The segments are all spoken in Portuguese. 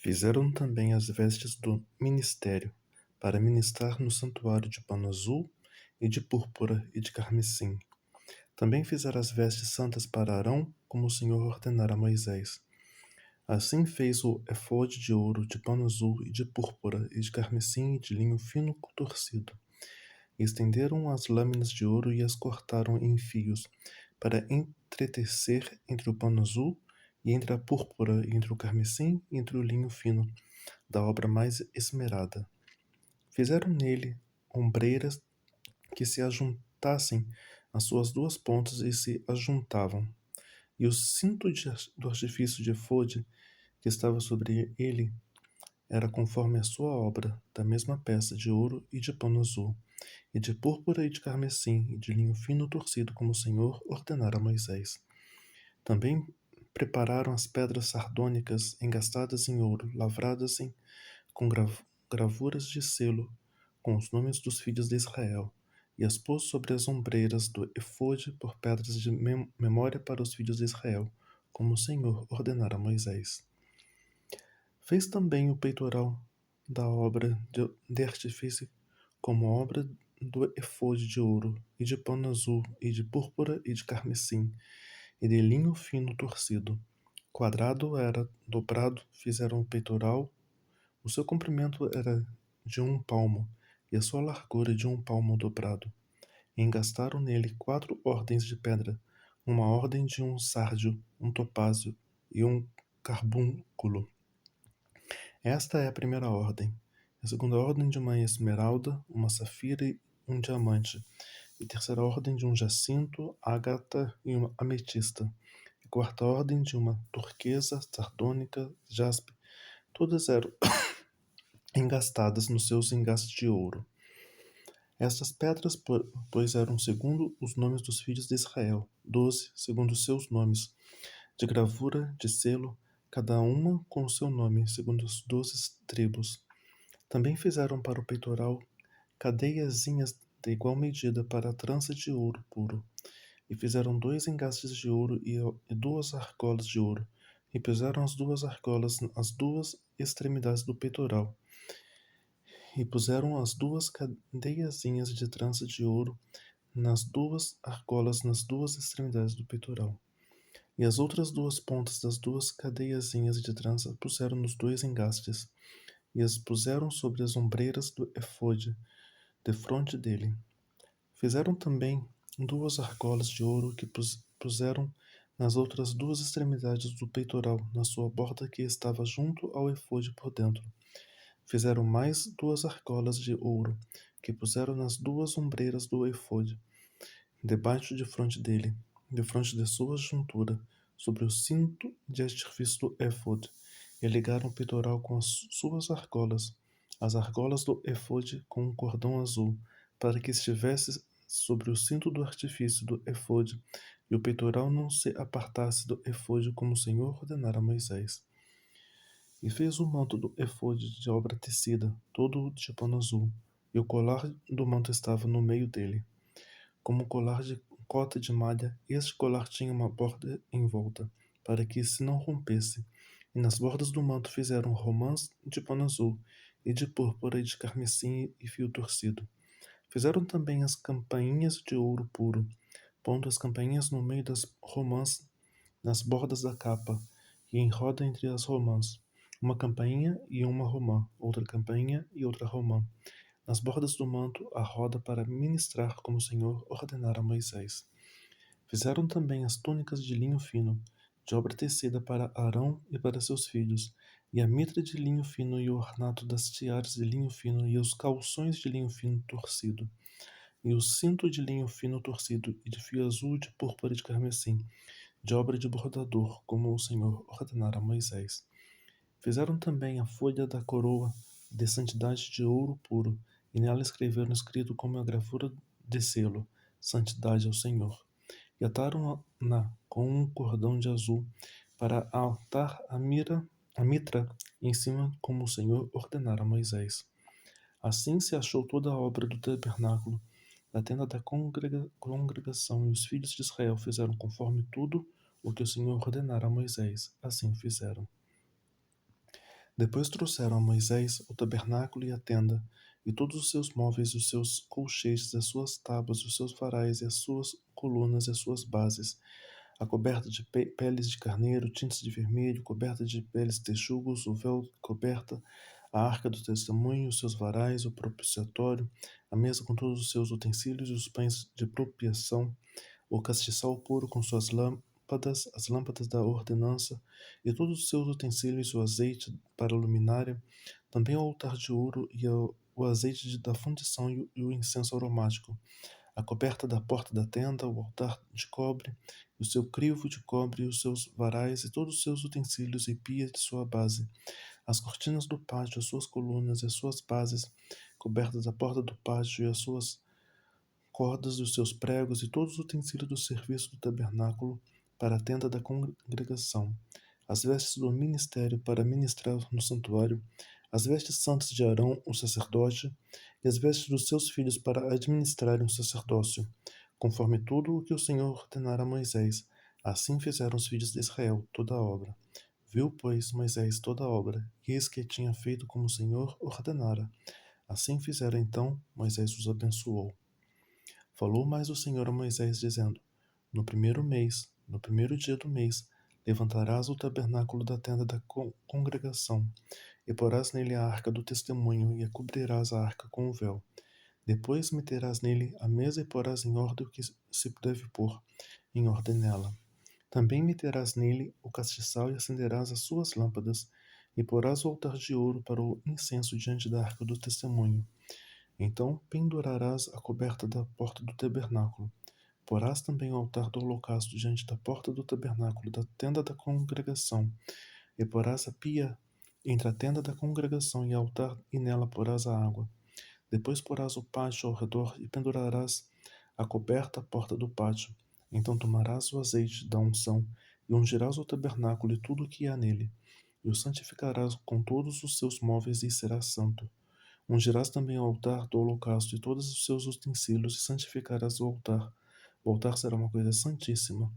Fizeram também as vestes do ministério, para ministrar no santuário de pano azul, e de púrpura e de carmesim. Também fizeram as vestes santas para Arão, como o Senhor ordenara a Moisés. Assim fez o efode de ouro, de pano azul, e de púrpura, e de carmesim, e de linho fino torcido. E estenderam as lâminas de ouro e as cortaram em fios, para entretecer entre o pano azul, e entre a púrpura, e entre o carmesim, e entre o linho fino, da obra mais esmerada. Fizeram nele ombreiras que se ajuntassem às suas duas pontas e se ajuntavam. E o cinto do artifício de efode que estava sobre ele era conforme a sua obra, da mesma peça de ouro e de pano azul, e de púrpura e de carmesim, e de linho fino torcido, como o Senhor ordenara a Moisés. Também prepararam as pedras sardônicas engastadas em ouro, lavradas com gravuras de selo, com os nomes dos filhos de Israel, e as pôs sobre as ombreiras do efode por pedras de memória para os filhos de Israel, como o Senhor ordenara a Moisés. Fez também o peitoral da obra de artifício como obra do efode de ouro, e de pano azul, e de púrpura, e de carmesim, e de linho fino torcido. Quadrado era dobrado, fizeram o peitoral. O seu comprimento era de 1 palmo, e a sua largura de 1 palmo dobrado. E engastaram nele 4 ordens de pedra, uma ordem de um sárdio, um topázio e um carbúnculo. Esta é a primeira ordem. A segunda ordem de uma esmeralda, uma safira e um diamante. E a terceira ordem de um jacinto, ágata e uma ametista. E a quarta ordem de uma turquesa, sardônica, jaspe. Todas eram engastadas nos seus engastes de ouro. Estas pedras, pois, eram segundo os nomes dos filhos de Israel, 12, segundo os seus nomes, de gravura, de selo, cada uma com o seu nome, segundo as 12 tribos. Também fizeram para o peitoral cadeiazinhas de igual medida para a trança de ouro puro. E fizeram 2 engastes de ouro e 2 argolas de ouro, e puseram as 2 argolas às 2 extremidades do peitoral. E puseram as 2 cadeiazinhas de trança de ouro nas 2 argolas nas 2 extremidades do peitoral. E as outras 2 pontas das 2 cadeiazinhas de trança puseram nos 2 engastes, e as puseram sobre as ombreiras do efode, defronte dele. Fizeram também 2 argolas de ouro que puseram nas outras 2 extremidades do peitoral, na sua borda que estava junto ao efode por dentro. Fizeram mais 2 argolas de ouro, que puseram nas 2 ombreiras do efode, debaixo de fronte dele, defronte de sua juntura, sobre o cinto de artifício do éfode, e ligaram o peitoral com as suas argolas, as argolas do éfode com um cordão azul, para que estivesse sobre o cinto do artifício do éfode, e o peitoral não se apartasse do éfode, como o Senhor ordenara a Moisés. E fez o manto do éfode de obra tecida, todo de pano azul, e o colar do manto estava no meio dele, como colar de cota de malha. Este colar tinha uma borda em volta, para que se não rompesse. E nas bordas do manto fizeram romãs de pano azul, e de púrpura, e de carmesim e fio torcido. Fizeram também as campainhas de ouro puro, pondo as campainhas no meio das romãs, nas bordas da capa, e em roda entre as romãs. Uma campainha e uma romã, outra campainha e outra romã. Nas bordas do manto, a roda para ministrar, como o Senhor ordenara a Moisés. Fizeram também as túnicas de linho fino, de obra tecida para Arão e para seus filhos, e a mitra de linho fino e o ornato das tiaras de linho fino e os calções de linho fino torcido, e o cinto de linho fino torcido e de fio azul, de púrpura e de carmesim, de obra de bordador, como o Senhor ordenara a Moisés. Fizeram também a folha da coroa de santidade de ouro puro, e nela escreveram escrito como a gravura de selo, santidade ao Senhor. E ataram-na com um cordão de azul, para atar a mitra em cima, como o Senhor ordenara a Moisés. Assim se achou toda a obra do tabernáculo, da tenda da congregação, e os filhos de Israel fizeram conforme tudo o que o Senhor ordenara a Moisés. Assim fizeram. Depois trouxeram a Moisés o tabernáculo e a tenda, e todos os seus móveis, os seus colchetes, as suas tábuas, os seus varais, e as suas colunas e as suas bases, a coberta de peles de carneiro, tintas de vermelho, coberta de peles de texugos, o véu coberta, a arca do testemunho, os seus varais, o propiciatório, a mesa com todos os seus utensílios e os pães de propiação, o castiçal puro com suas lâmpadas, as lâmpadas da ordenança e todos os seus utensílios, o azeite para a luminária, também o altar de ouro e o azeite da fundição e o incenso aromático, a coberta da porta da tenda, o altar de cobre, o seu crivo de cobre e os seus varais e todos os seus utensílios e pia de sua base, as cortinas do pátio, as suas colunas e as suas bases, cobertas da porta do pátio e as suas cordas dos seus pregos e todos os utensílios do serviço do tabernáculo para a tenda da congregação, as vestes do ministério para ministrar no santuário, as vestes santas de Arão, o sacerdote, e as vestes dos seus filhos para administrarem o sacerdócio, conforme tudo o que o Senhor ordenara a Moisés. Assim fizeram os filhos de Israel toda a obra. Viu, pois, Moisés toda a obra, e eis que tinha feito como o Senhor ordenara. Assim fizeram então, Moisés os abençoou. Falou mais o Senhor a Moisés, dizendo: No primeiro mês, no primeiro dia do mês, levantarás o tabernáculo da tenda da congregação, e porás nele a arca do testemunho, e a cobrirás a arca com o véu. Depois meterás nele a mesa e porás em ordem o que se deve pôr, em ordem nela. Também meterás nele o castiçal e acenderás as suas lâmpadas, e porás o altar de ouro para o incenso diante da arca do testemunho. Então pendurarás a coberta da porta do tabernáculo. Porás também o altar do holocausto diante da porta do tabernáculo, da tenda da congregação, e porás a pia entre a tenda da congregação e o altar, e nela porás a água. Depois porás o pátio ao redor e pendurarás a coberta à porta do pátio. Então tomarás o azeite da unção e ungirás o tabernáculo e tudo o que há nele, e o santificarás com todos os seus móveis e será santo. Ungirás também o altar do holocausto e todos os seus utensílios e santificarás o altar. O altar será uma coisa santíssima.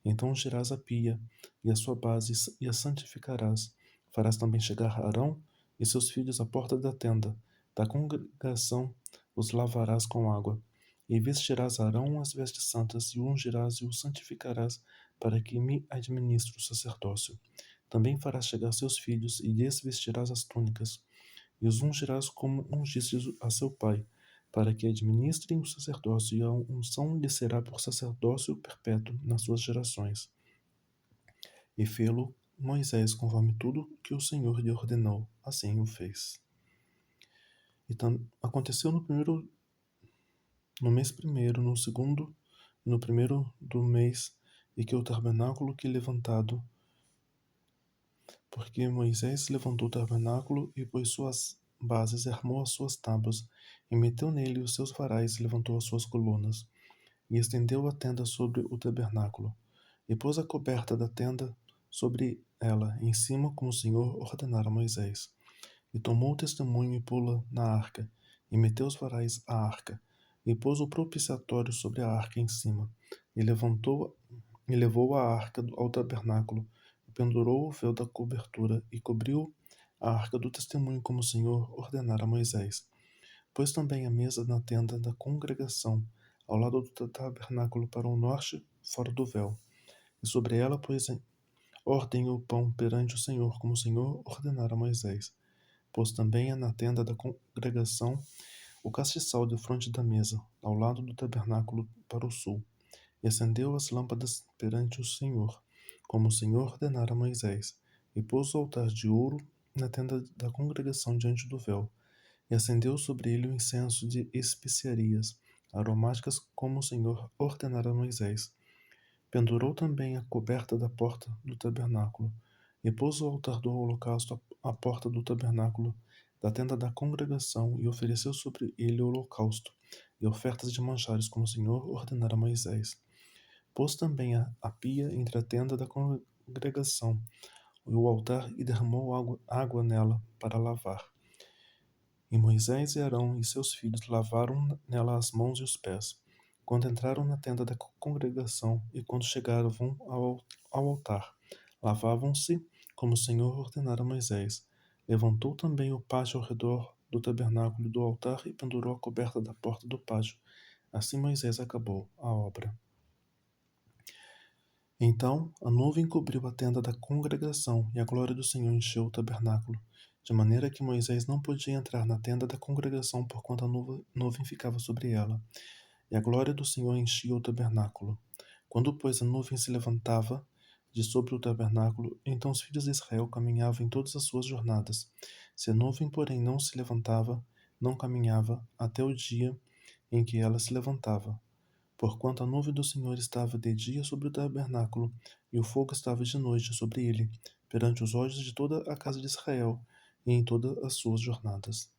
Então ungirás a pia e a sua base e a santificarás. Farás também chegar Arão e seus filhos à porta da tenda da congregação, os lavarás com água. E vestirás Arão as vestes santas e o ungirás e o santificarás para que me administre o sacerdócio. Também farás chegar seus filhos e lhes vestirás as túnicas e os ungirás como ungiste a seu pai, para que administrem o sacerdócio, e a unção lhe será por sacerdócio perpétuo nas suas gerações. E fê-lo Moisés conforme tudo que o Senhor lhe ordenou, assim o fez. Então, aconteceu no mês primeiro, no segundo e no primeiro do mês, e que o tabernáculo que levantado, porque Moisés levantou o tabernáculo e pôs suas bases, e armou as suas tábuas, e meteu nele os seus varais, e levantou as suas colunas, e estendeu a tenda sobre o tabernáculo, e pôs a coberta da tenda sobre ela, em cima, como o Senhor ordenara a Moisés. E tomou o testemunho e pô-la na arca, e meteu os varais à arca, e pôs o propiciatório sobre a arca em cima, e levou a arca ao tabernáculo, e pendurou o véu da cobertura, e cobriu a arca do testemunho como o Senhor ordenara a Moisés. Pôs também a mesa na tenda da congregação, ao lado do tabernáculo para o norte, fora do véu. E sobre ela pôs em ordem o pão perante o Senhor, como o Senhor ordenara a Moisés. Pôs também na tenda da congregação o castiçal defronte da mesa, ao lado do tabernáculo para o sul, e acendeu as lâmpadas perante o Senhor, como o Senhor ordenara a Moisés, e pôs o altar de ouro na tenda da congregação diante do véu, e acendeu sobre ele o incenso de especiarias aromáticas, como o Senhor ordenara a Moisés. Pendurou também a coberta da porta do tabernáculo, e pôs o altar do holocausto à porta do tabernáculo da tenda da congregação, e ofereceu sobre ele o holocausto e ofertas de manjares, como o Senhor ordenara a Moisés. Pôs também a pia entre a tenda da congregação e o altar, e derramou água nela para lavar. E Moisés e Arão e seus filhos lavaram nela as mãos e os pés, quando entraram na tenda da congregação e quando chegavam ao altar. Lavavam-se, como o Senhor ordenara a Moisés. Levantou também o pátio ao redor do tabernáculo e do altar e pendurou a coberta da porta do pátio. Assim Moisés acabou a obra. Então a nuvem cobriu a tenda da congregação, e a glória do Senhor encheu o tabernáculo, de maneira que Moisés não podia entrar na tenda da congregação porquanto a nuvem ficava sobre ela, e a glória do Senhor enchia o tabernáculo. Quando, pois, a nuvem se levantava de sobre o tabernáculo, então os filhos de Israel caminhavam em todas as suas jornadas. Se a nuvem, porém, não se levantava, não caminhava até o dia em que ela se levantava, porquanto a nuvem do Senhor estava de dia sobre o tabernáculo, e o fogo estava de noite sobre ele, perante os olhos de toda a casa de Israel, e em todas as suas jornadas.